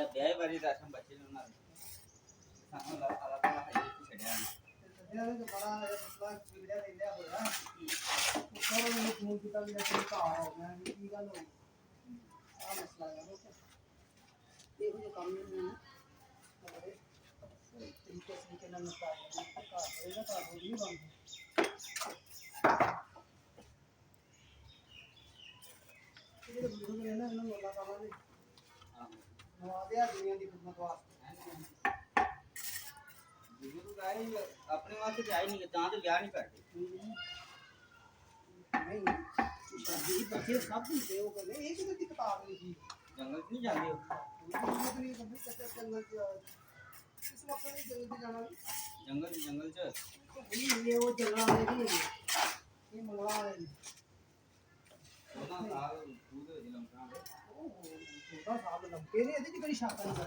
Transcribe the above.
ਵਿਆਹ ਵਾਰੀ ਰਸਮ ਬੱਚੇ ਨੂੰ ਨਾ ਸਾਨੂੰ ਲਾ ਆਲਾ ਤਾਂ ਹੈ ਕਿ ਛੜਿਆ ਇਹਨਾਂ ਦੇ ਬੜਾ ਮਸਲਾ ਵੀਡੀਓ ਦੇ ਲਿਆ ਹੋਇਆ ਉੱਪਰ ਮੈਨੂੰ ਫੋਨ ਕੀਤਾ ਵੀ ਨਾ ਘਰ ਹੋ ਗਿਆ ਕੀ ਗੱਲ ਹੋਈ ਆ ਮਸਲਾ ਹੈ ਉਹ ਇਹੋ ਜਿਹਾ ਕੰਮ ਨਹੀਂ ਹੈ ਤਰੀਕੇ ਸੇ ਨਾਲ ਨਿਕਾਲ ਘਰ ਹੋਏਗਾ ਤਾਂ ਉਹ ਨਹੀਂ ਬਣਦਾ ਇਹ ਬਜ਼ੁਰਗ ਨੇ ਨਾ ਇਹਨਾਂ ਨੂੰ ਅੱਲਾਹ ਤਾਲਾ ਨੇ ਨਵਾਜ਼ਿਆ ਦੁਨੀਆ ਦੀ ਖਿਦਮਤ ਵਾਸਤੇ ਬਜ਼ੁਰਗ ਆਏ ਆਪਣੇ ਵਾਸਤੇ ਤੇ ਆਏ ਨਹੀਂ ਤਾਂ ਤੇ ਵਿਆਹ ਨਹੀਂ ਕਰਦੇ ਨਹੀਂ ਸ਼ਾਦੀ ਬੱਚੇ ਸਭ ਕੁਝ ਦੇ ਉਹ ਕਹਿੰਦੇ ਇਹ ਕਿਹਦੀ ਕਿਤਾਬ ਲਿਖੀ ਜੰਗਲ 'ਚ ਨਹੀਂ ਜਾਂਦੇ ਹੋ ਨਹੀਂ ਕੰਪਨੀ ਕੱਚਾ ਜੰਗਲ ਚ ਇਸ ਵਕਤ ਨਹੀਂ ਜੰਗਲ ਚ ਜਾਣਾ ਜੰਗਲ 'ਚ ਇਹ ਉਹ ਜੰਗਲਾਂ ਵਾਲੇ ਨਹੀਂ ਇਹ ਮੰਗਲਾ ਵਾਲੇ ਨੇ ਉਹਨਾਂ ਸਾਲ ਦੂਧ ਦੇ ਲੰਕਾ ਉਹ ਛੋਟਾ ਸਾਲ ਲੰਕੇ ਨੇ ਇਹਦੇ ਚ ਕੋਈ ਸ਼ੱਕ ਨਹੀਂ